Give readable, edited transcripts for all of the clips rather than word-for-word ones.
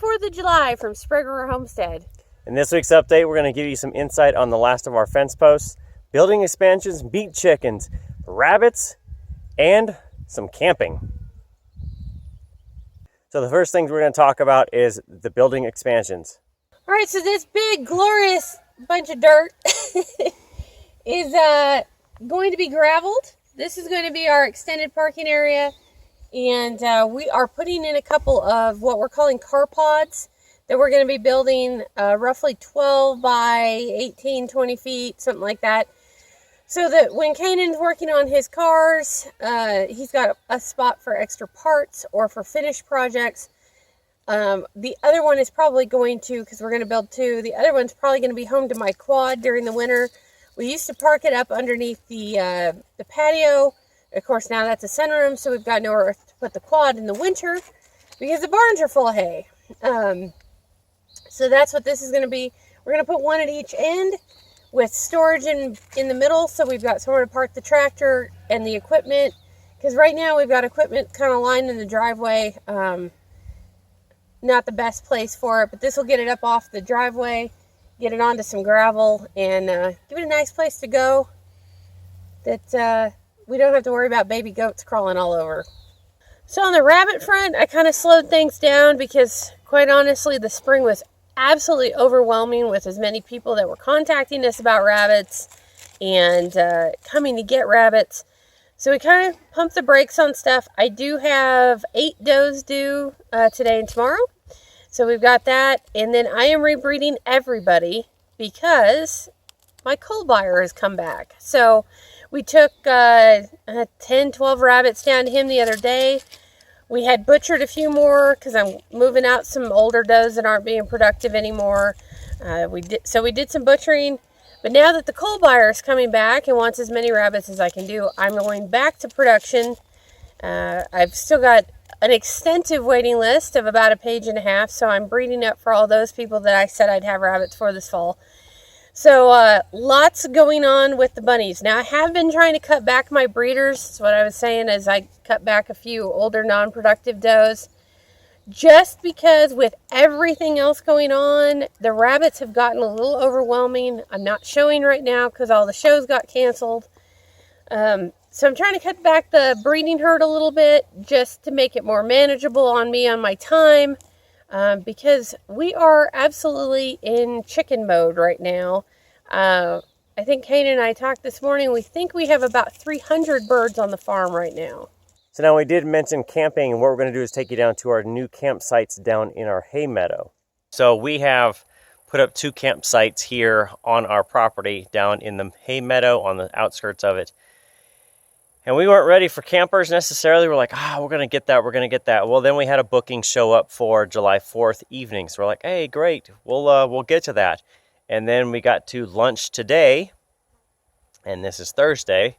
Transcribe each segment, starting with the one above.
4th of July from Sprague Homestead. In this week's update, we're going to give you some insight on the last of our fence posts, building expansions, meat chickens, rabbits, and some camping. So the first thing we're going to talk about is the building expansions. All right, so this big, glorious bunch of dirt is going to be gravelled. This is going to be our extended parking area. And we are putting in a couple of what we're calling car pods that we're going to be building roughly 12 by 18, 20 feet, something like that. So that when Kanan's working on his cars, he's got a spot for extra parts or for finished projects. The other one is probably going to, because we're going to build two, the other one's probably going to be home to my quad during the winter. We used to park it up underneath the patio. Of course, now that's a sunroom, so we've got nowhere to put the quad in the winter because the barns are full of hay. So that's what this is going to be. We're going to put one at each end with storage in the middle, so we've got somewhere to park the tractor and the equipment. Because right now we've got equipment kind of lined in the driveway. Not the best place for it, but this will get it up off the driveway, get it onto some gravel, and give it a nice place to go that we don't have to worry about baby goats crawling all over. So on the rabbit front, I kind of slowed things down because, quite honestly, the spring was absolutely overwhelming with as many people that were contacting us about rabbits and coming to get rabbits. So we kind of pumped the brakes on stuff. I do have 8 does due today and tomorrow. So we've got that. And then I am rebreeding everybody because my cull buyer has come back. So we took 10, 12 rabbits down to him the other day. We had butchered a few more because I'm moving out some older does that aren't being productive anymore. We did some butchering. But now that the cull buyer is coming back and wants as many rabbits as I can do, I'm going back to production. I've still got an extensive waiting list of about 1.5 pages, so I'm breeding up for all those people that I said I'd have rabbits for this fall. So lots going on with the bunnies. Now I have been trying to cut back my breeders. So what I was saying is I cut back a few older non-productive does. Just because with everything else going on, the rabbits have gotten a little overwhelming. I'm not showing right now because all the shows got canceled. So I'm trying to cut back the breeding herd a little bit just to make it more manageable on me on my time. Because we are absolutely in chicken mode right now. I think Kanan and I talked this morning. We think we have about 300 birds on the farm right now. So now we did mention camping, and what we're going to do is take you down to our new campsites down in our hay meadow. So we have put up 2 campsites here on our property down in the hay meadow on the outskirts of it. And we weren't ready for campers necessarily. We're like, we're going to get that, we're going to get that. Well, then we had a booking show up for July 4th evening. So we're like, hey, great, we'll get to that. And then we got to lunch today, and this is Thursday,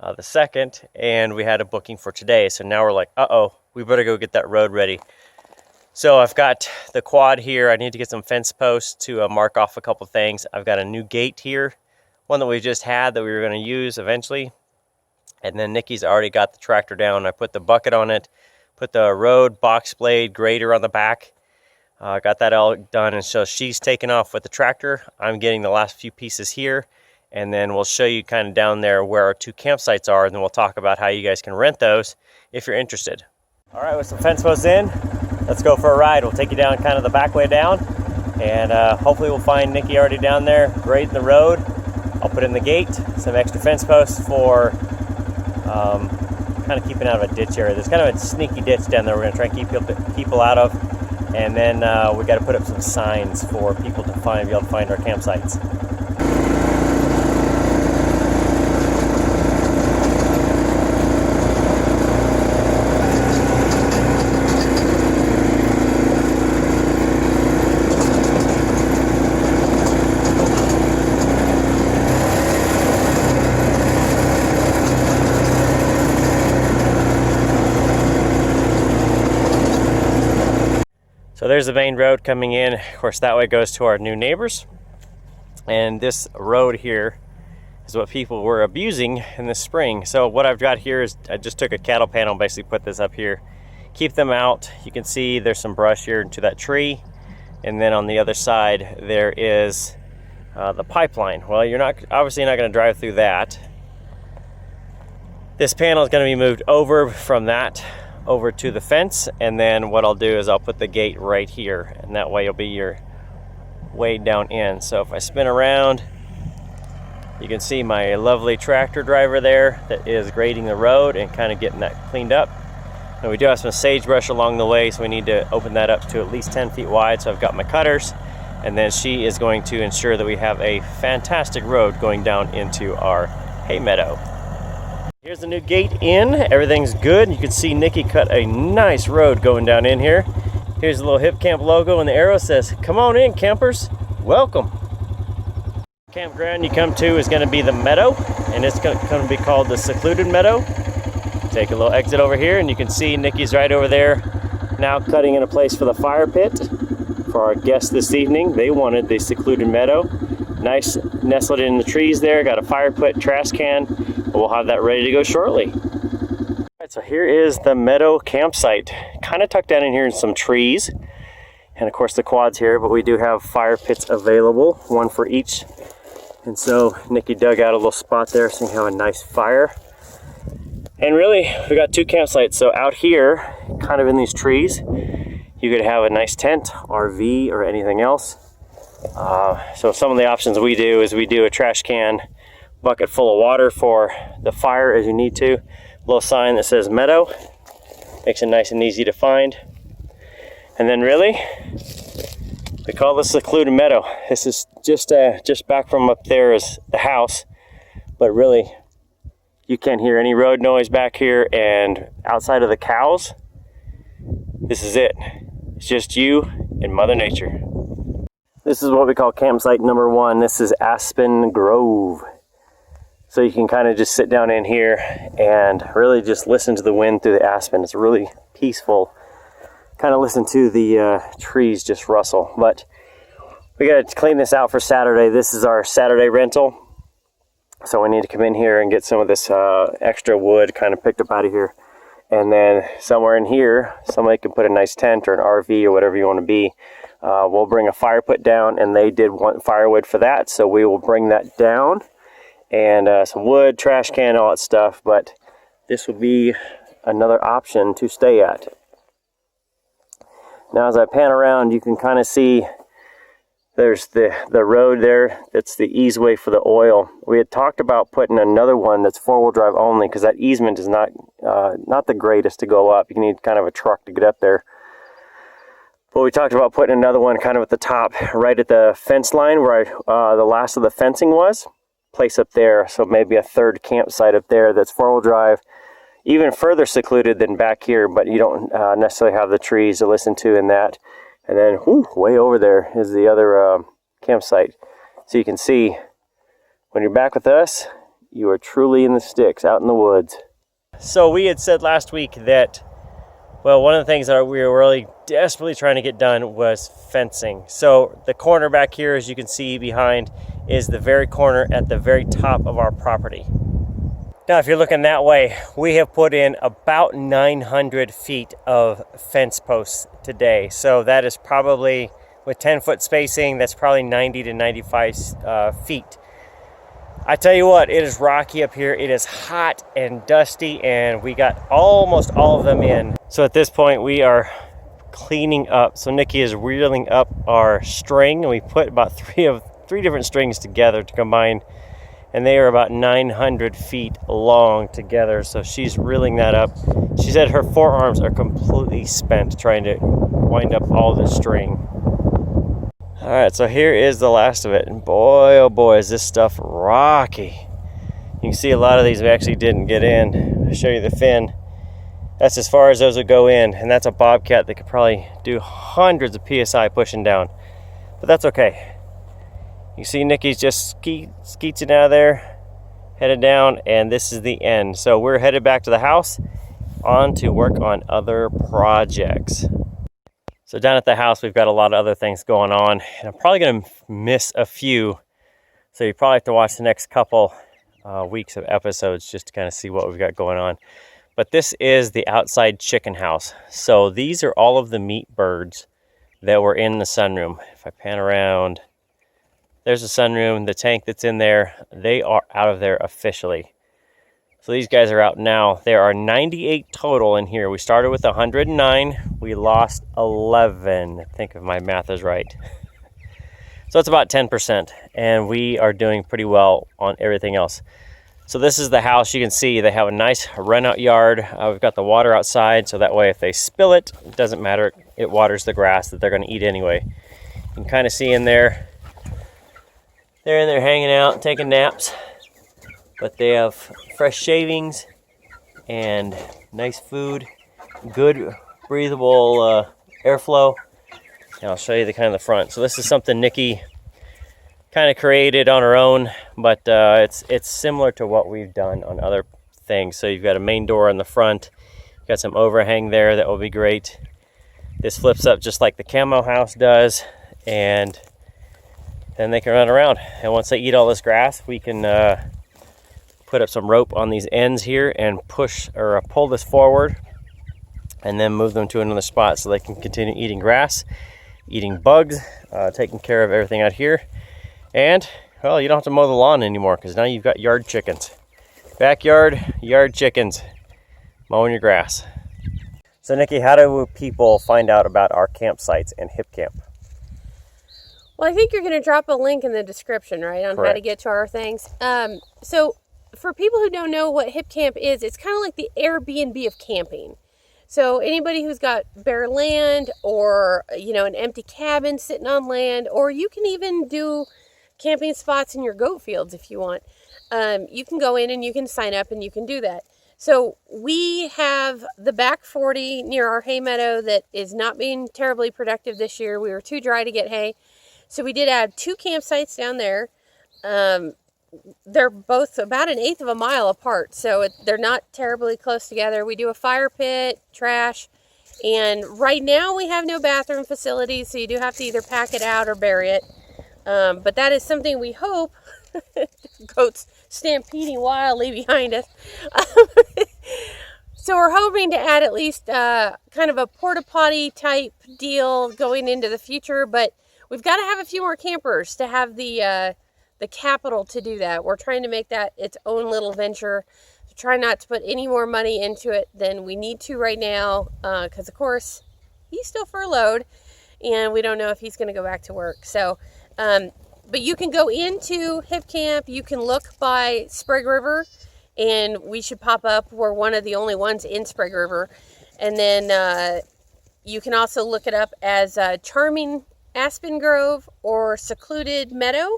the 2nd, and we had a booking for today. So now we're like, we better go get that road ready. So I've got the quad here. I need to get some fence posts to mark off a couple things. I've got a new gate here, one that we just had that we were going to use eventually. And then Nikki's already got the tractor down. I put the bucket on it, put the road box blade grader on the back. Got that all done, and so she's taking off with the tractor. I'm getting the last few pieces here, and then we'll show you kind of down there where our 2 campsites are, and then we'll talk about how you guys can rent those if you're interested. All right, with some fence posts in, let's go for a ride. We'll take you down kind of the back way down, and hopefully we'll find Nikki already down there grading the road. I'll put in the gate, some extra fence posts for kind of keeping out of a ditch area. There's kind of a sneaky ditch down there we're going to try and keep people out of. And then we got to put up some signs for people to be able to find our campsites. So there's the main road coming in. Of course, that way goes to our new neighbors. And this road here is what people were abusing in the spring. So what I've got here is I just took a cattle panel, basically put this up here keep them out. You can see there's some brush here to that tree, and then on the other side there is the pipeline. Well, you're obviously not going to drive through that. This panel is going to be moved over from that over to the fence, and then what I'll do is I'll put the gate right here, and that way you'll be your way down in. So if I spin around, you can see my lovely tractor driver there that is grading the road and kind of getting that cleaned up. And we do have some sagebrush along the way, so we need to open that up to at least 10 feet wide. So I've got my cutters, and then she is going to ensure that we have a fantastic road going down into our hay meadow. Here's the new gate in. Everything's good. You can see Nikki cut a nice road going down in here. Here's the little Hip Camp logo, and the arrow says, "Come on in, campers. Welcome." Campground you come to is going to be the Meadow, and it's going to be called the Secluded Meadow. Take a little exit over here, and you can see Nikki's right over there now cutting in a place for the fire pit for our guests this evening. They wanted the Secluded Meadow. Nice nestled in the trees there. Got a fire pit, trash can. We'll have that ready to go shortly. All right, so here is the Meadow Campsite. Kind of tucked down in here in some trees. And of course the quad's here, but we do have fire pits available, one for each. And so Nikki dug out a little spot there so you can have a nice fire. And really, we got two campsites. So out here, kind of in these trees, you could have a nice tent, RV, or anything else. So some of the options we do is we do a trash can, bucket full of water for the fire as you need to. A little sign that says Meadow. Makes it nice and easy to find. And then really, we call this Secluded Meadow. This is just back from up there is the house, but really you can't hear any road noise back here, and outside of the cows, this is it. It's just you and Mother Nature. This is what we call campsite number 1. This is Aspen Grove. So you can kind of just sit down in here and really just listen to the wind through the aspen. It's really peaceful. Kind of listen to the trees just rustle. But we got to clean this out for Saturday. This is our Saturday rental. So we need to come in here and get some of this extra wood kind of picked up out of here. And then somewhere in here, somebody can put a nice tent or an RV or whatever you want to be. We'll bring a fire put down, and they did want firewood for that. So we will bring that down. And some wood, trash can, all that stuff. But this will be another option to stay at. Now as I pan around, you can kind of see there's the road there. That's the easeway for the oil. We had talked about putting another one that's 4-wheel drive only, because that easement is not the greatest to go up. You need kind of a truck to get up there. But we talked about putting another one kind of at the top, right at the fence line where the last of the fencing was. Place up there, so maybe a third campsite up there that's 4-wheel drive, even further secluded than back here, but you don't necessarily have the trees to listen to in that. And then way over there is the other campsite. So you can see when you're back with us, you are truly in the sticks, out in the woods. So we had said last week that, well, one of the things that we were really desperately trying to get done was fencing. So the corner back here, as you can see behind, is the very corner at the very top of our property. Now, if you're looking that way, we have put in about 900 feet of fence posts today. So that is probably, with 10-foot spacing, that's probably 90 to 95 feet. I tell you what, it is rocky up here. It is hot and dusty, and we got almost all of them in. So at this point, we are cleaning up. So Nikki is reeling up our string, and we put about three different strings together to combine, and they are about 900 feet long together. So she's reeling that up. She said her forearms are completely spent trying to wind up all the string. All right, so here is the last of it, and boy, oh boy, is this stuff rocky. You can see a lot of these we actually didn't get in. I'll show you the fin. That's as far as those would go in, and that's a bobcat that could probably do hundreds of PSI pushing down, but that's okay. You see Nikki's just skeeting out of there, headed down, and this is the end. So we're headed back to the house, on to work on other projects. So down at the house, we've got a lot of other things going on, and I'm probably going to miss a few. So you probably have to watch the next couple weeks of episodes just to kind of see what we've got going on. But this is the outside chicken house. So these are all of the meat birds that were in the sunroom. If I pan around, there's the sunroom, the tank that's in there. They are out of there officially. So these guys are out now. There are 98 total in here. We started with 109. We lost 11. I think if my math is right. So it's about 10%. And we are doing pretty well on everything else. So this is the house. You can see they have a nice run-out yard. We've got the water outside, so that way if they spill it, it doesn't matter. It waters the grass that they're going to eat anyway. You can kind of see in there. They're in there hanging out, taking naps. But they have fresh shavings and nice food, good breathable airflow. And I'll show you the kind of the front. So this is something Nikki kind of created on her own, but it's similar to what we've done on other things. So you've got a main door in the front, you've got some overhang there that will be great. This flips up just like the camo house does, and then they can run around. And once they eat all this grass, we can put up some rope on these ends here and push or pull this forward and then move them to another spot so they can continue eating grass, eating bugs, taking care of everything out here. And, well, you don't have to mow the lawn anymore because now you've got yard chickens. Backyard, yard chickens, mowing your grass. So, Nikki, how do people find out about our campsites and Hip Camp? Well, I think you're going to drop a link in the description, right, on Correct. how to get to our things. So, for people who don't know what Hip Camp is, it's kind of like the Airbnb of camping. So anybody who's got bare land or, an empty cabin sitting on land, or you can even do camping spots in your goat fields if you want. You can go in and you can sign up and you can do that. So we have the back 40 near our hay meadow that is not being terribly productive this year. We were too dry to get hay. So we did add 2 campsites down there. They're both about 1/8 of a mile apart, so they're not terribly close together. We do a fire pit, trash, and right now we have no bathroom facilities, so you do have to either pack it out or bury it. But that is something we hope, goats stampeding wildly behind us. So we're hoping to add at least kind of a porta potty type deal going into the future, but we've got to have a few more campers to have the capital to do that. We're trying to make that its own little venture. Try not to put any more money into it than we need to right now, because of course he's still furloughed and we don't know if he's going to go back to work. So but you can go into Hip Camp, you can look by Sprague River, and we should pop up. We're one of the only ones in Sprague River. And then you can also look it up as Charming Aspen Grove or Secluded Meadow.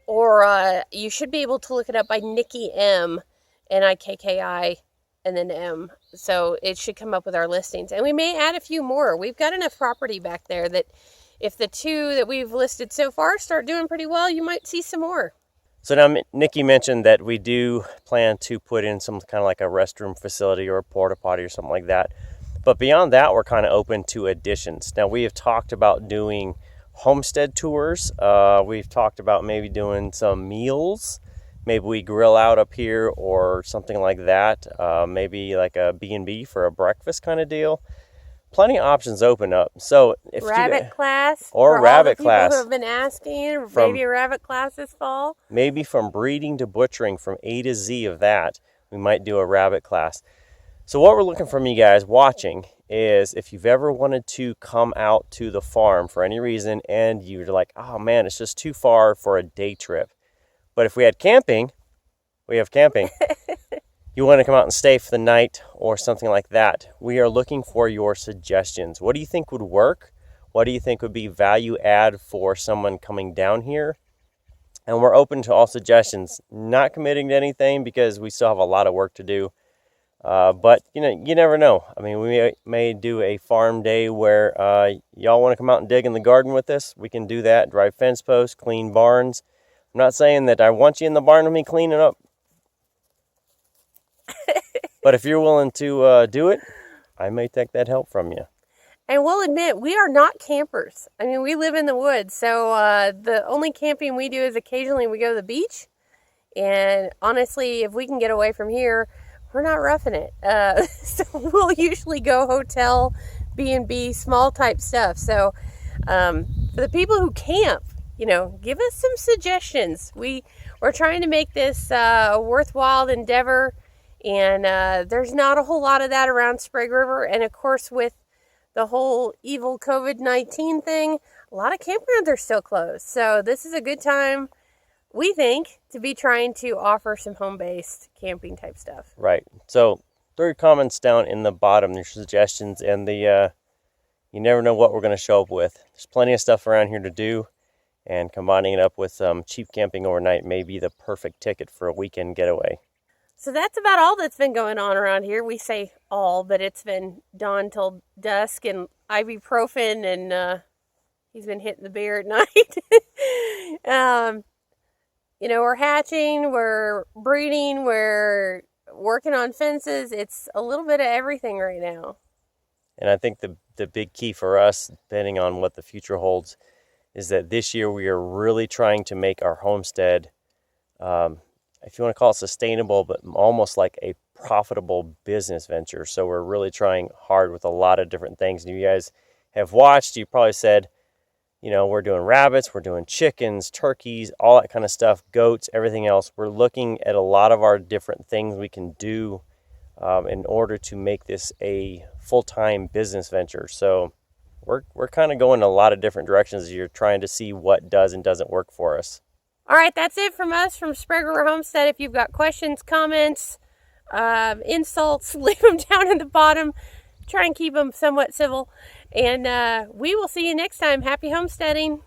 Or you should be able to look it up by Nikki M, Nikki, and then M. So it should come up with our listings. And we may add a few more. We've got enough property back there that if the 2 that we've listed so far start doing pretty well, you might see some more. So now Nikki mentioned that we do plan to put in some kind of like a restroom facility or a porta potty or something like that. But beyond that, we're kind of open to additions. Now we have talked about doing homestead tours. We've talked about maybe doing some meals. Maybe we grill out up here or something like that. Maybe like a B&B for a breakfast kind of deal. Plenty of options open up. So if rabbit class or for rabbit all the class people who have been asking, maybe a rabbit class this fall. Maybe from breeding to butchering, from A to Z of that, we might do a rabbit class. So what we're looking from you guys watching is if you've ever wanted to come out to the farm for any reason and you're like, oh man, it's just too far for a day trip. But if we had camping, we have camping. You want to come out and stay for the night or something like that. We are looking for your suggestions. What do you think would work? What do you think would be value add for someone coming down here? And we're open to all suggestions, not committing to anything because we still have a lot of work to do. But, you never know. I mean, we may do a farm day where y'all want to come out and dig in the garden with us. We can do that, drive fence posts, clean barns. I'm not saying that I want you in the barn with me cleaning up. But if you're willing to do it, I may take that help from you. And we'll admit, we are not campers. I mean, we live in the woods. So the only camping we do is occasionally we go to the beach. And honestly, if we can get away from here, we're not roughing it. So we'll usually go hotel, B&B, small type stuff. So for the people who camp, give us some suggestions. We're trying to make this a worthwhile endeavor, and there's not a whole lot of that around Sprague River. And of course, with the whole evil COVID-19 thing, a lot of campgrounds are still closed. So this is a good time, we think, to be trying to offer some home-based camping type stuff. Right. So throw your comments down in the bottom, your suggestions, and you never know what we're going to show up with. There's plenty of stuff around here to do, and combining it up with cheap camping overnight may be the perfect ticket for a weekend getaway. So that's about all that's been going on around here. We say all, but it's been dawn till dusk and ibuprofen, and he's been hitting the beer at night. We're hatching, we're breeding, we're working on fences. It's a little bit of everything right now. And I think the big key for us, depending on what the future holds, is that this year we are really trying to make our homestead, if you want to call it sustainable, but almost like a profitable business venture. So we're really trying hard with a lot of different things. And you guys have watched, you probably said, we're doing rabbits, we're doing chickens, turkeys, all that kind of stuff, goats, everything else. We're looking at a lot of our different things we can do in order to make this a full-time business venture. So we're kind of going in a lot of different directions as you're trying to see what does and doesn't work for us. All right, that's it from us from Sprague River Homestead. If you've got questions, comments, insults, leave them down in the bottom. Try and keep them somewhat civil. And we will see you next time. Happy homesteading.